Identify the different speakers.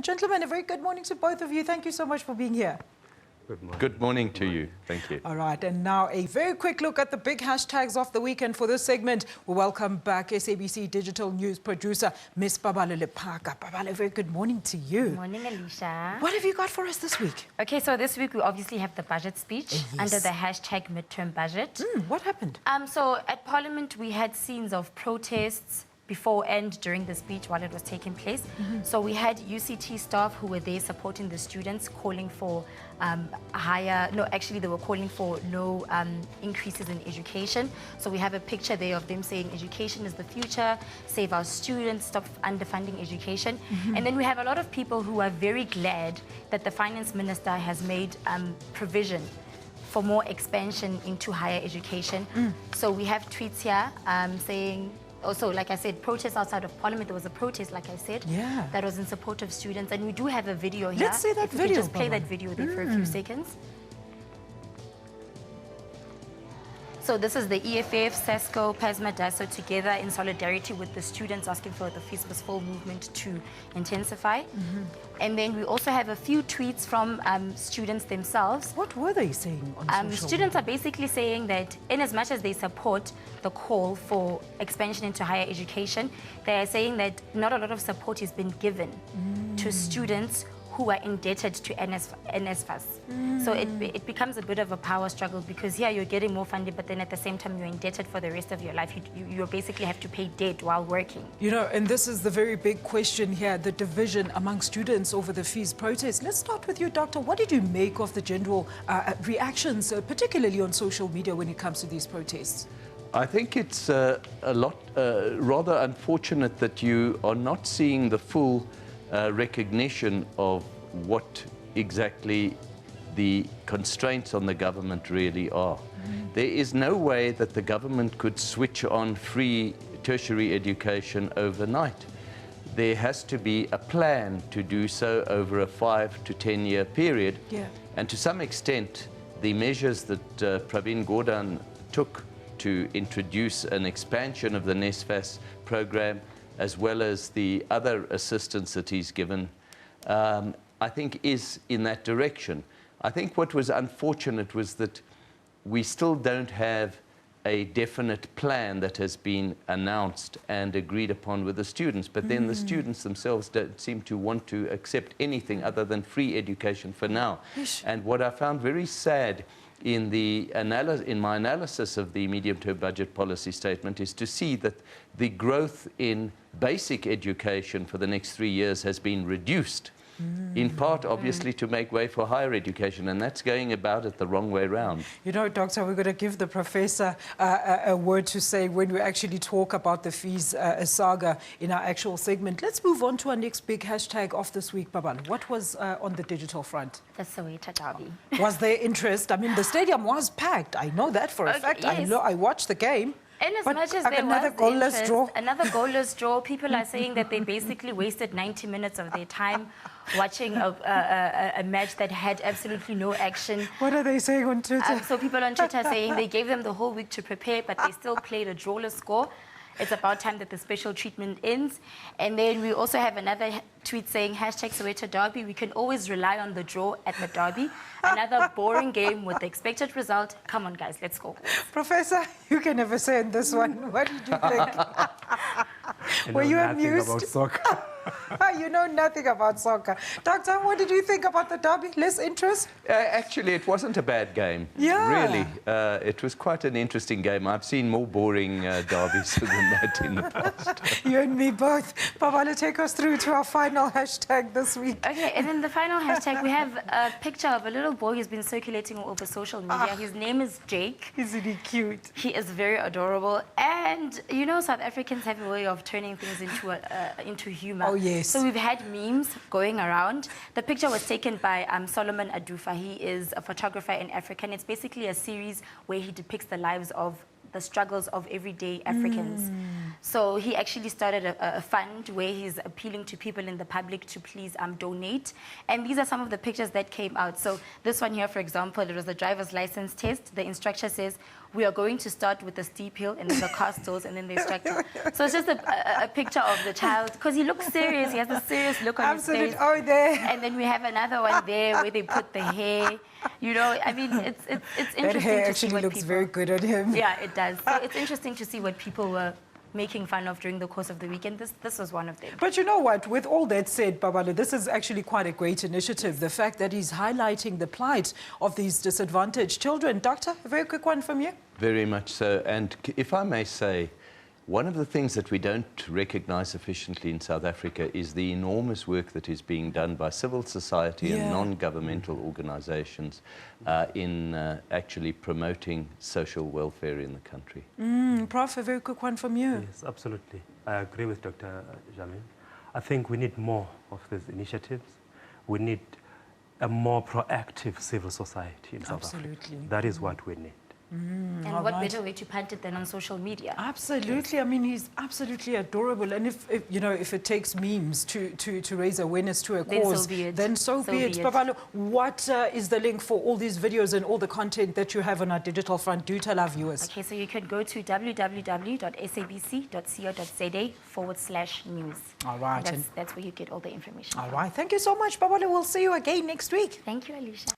Speaker 1: And gentlemen, a very good morning to both of you. Thank you so much for being here.
Speaker 2: Good morning.
Speaker 3: Good morning to you. Thank you.
Speaker 1: All right, and now a very quick look at the big hashtags of the weekend. For this segment, we welcome back SABC Digital News Producer, Miss Paballo Lephaka. Paballo, very good morning to you.
Speaker 4: Good morning, Alicia.
Speaker 1: What have you got for us this week?
Speaker 4: Okay, so this week we obviously have the budget speech under the hashtag midterm budget.
Speaker 1: What happened?
Speaker 4: So at Parliament, we had scenes of protests before and during the speech while it was taking place. So we had UCT staff who were there supporting the students, calling for they were calling for no increases in education. So we have a picture there of them saying education is the future, save our students, stop underfunding education. And then we have a lot of people who are very glad that the finance minister has made provision for more expansion into higher education. So we have tweets here saying, also, like I said, protests outside of Parliament. There was a protest, like I said, that was in support of students. And we do have a video here.
Speaker 1: Let's see that video.
Speaker 4: If we just play that video there for a few seconds. So this is the EFF, SASCO, PASMA, DASO together in solidarity with the students asking for the Fees Must Fall movement to intensify. And then we also have a few tweets from students themselves.
Speaker 1: What were they saying on social
Speaker 4: Students
Speaker 1: media?
Speaker 4: are basically saying that in as much as they support the call for expansion into higher education, they are saying that not a lot of support has been given to students who are indebted to NSFAS. So it becomes a bit of a power struggle because here you're getting more funding, but then at the same time you're indebted for the rest of your life. You basically have to pay debt while working.
Speaker 1: You know, and this is the very big question here, the division among students over the fees protest. Let's start with you, Doctor. What did you make of the general reactions, particularly on social media when it comes to these protests?
Speaker 3: I think it's rather unfortunate that you are not seeing the full recognition of what exactly the constraints on the government really are. There is no way that the government could switch on free tertiary education overnight. There has to be a plan to do so over a 5 to 10 year period. And to some extent, the measures that Pravin Gordhan took to introduce an expansion of the NSFAS program, as well as the other assistance that he's given, I think is in that direction. I think what was unfortunate was that we still don't have a definite plan that has been announced and agreed upon with the students, but then the students themselves don't seem to want to accept anything other than free education for now. And what I found very sad in my analysis of the medium-term budget policy statement is to see that the growth in basic education for the next 3 years has been reduced, in part, obviously, to make way for higher education, and that's going about it the wrong way around.
Speaker 1: You know, Doctor, we're going to give the professor a word to say when we actually talk about the fees saga in our actual segment. Let's move on to our next big hashtag of this week, Paballo. What was on the digital front?
Speaker 4: The Soweto derby.
Speaker 1: Was there interest? I mean, the stadium was packed. I know that for a fact.
Speaker 4: Yes.
Speaker 1: I watched the game.
Speaker 4: And as much as there
Speaker 1: another
Speaker 4: was
Speaker 1: goalless
Speaker 4: interest,
Speaker 1: draw.
Speaker 4: another goalless draw, people are saying that they basically wasted 90 minutes of their time watching a match that had absolutely no action.
Speaker 1: What are they saying on Twitter?
Speaker 4: So people on Twitter are saying they gave them the whole week to prepare, but they still played a drawless score. It's about time that the special treatment ends. And then we also have another tweet saying, hashtag Soweto derby. We can always rely on the draw at the derby. Another boring game with the expected result. Come on, guys, let's go.
Speaker 1: Professor, you can never say in this one. What did you think? Were you amused?
Speaker 2: About soccer.
Speaker 1: You know nothing about soccer. Doctor, what did you think about the derby? Less interest?
Speaker 3: Actually, it wasn't a bad game. Really. It was quite an interesting game. I've seen more boring derbies than that in the past.
Speaker 1: You and me both. Paballo, take us through to our final hashtag this week.
Speaker 4: Okay, and then the final hashtag, we have a picture of a little boy who's been circulating all over social media. His name is Jake.
Speaker 1: Isn't he cute?
Speaker 4: He is very adorable. And, you know, South Africans have a way of turning things into humor.
Speaker 1: Oh, yes.
Speaker 4: So we've had memes going around. The picture was taken by Solomon Adufa. He is a photographer in Africa, and it's basically a series where he depicts the lives of the struggles of everyday Africans. So he actually started a fund where he's appealing to people in the public to please donate. And these are some of the pictures that came out. So this one here, for example, it was the driver's license test. The instructor says, we are going to start with the steep hill, and then the car stalls, and then the instructor. So it's just a picture of the child, because he looks serious. He has a serious look on his face.
Speaker 1: Oh, there.
Speaker 4: And then we have another one there where they put the hair. You know, I mean, it's interesting
Speaker 1: That hair
Speaker 4: to see
Speaker 1: actually
Speaker 4: what
Speaker 1: looks
Speaker 4: people,
Speaker 1: very good on him.
Speaker 4: Yeah, it does. So it's interesting to see what people were making fun of during the course of the weekend. This was one of them.
Speaker 1: But you know what? With all that said, Paballo, this is actually quite a great initiative. The fact that he's highlighting the plight of these disadvantaged children. Doctor, a very quick one from you.
Speaker 3: Very much so. And if I may say, one of the things that we don't recognize sufficiently in South Africa is the enormous work that is being done by civil society and non-governmental organizations in actually promoting social welfare in the country.
Speaker 1: Prof, a very quick one from you.
Speaker 2: Yes, absolutely. I agree with Dr. Jamin. I think we need more of these initiatives. We need a more proactive civil society in South Africa. That is what we need.
Speaker 4: And what better way to punt it than on social media?
Speaker 1: Absolutely. I mean, he's absolutely adorable. And if you know, if it takes memes to raise awareness to a cause, then so be it. Paballo, what is the link for all these videos and all the content that you have on our digital front? Do tell our viewers.
Speaker 4: Okay, so you could go to www.sabc.co.za/news.
Speaker 1: All right.
Speaker 4: That's where you get all the information.
Speaker 1: All right. Thank you so much, Paballo. We'll see you again next week.
Speaker 4: Thank you, Alicia.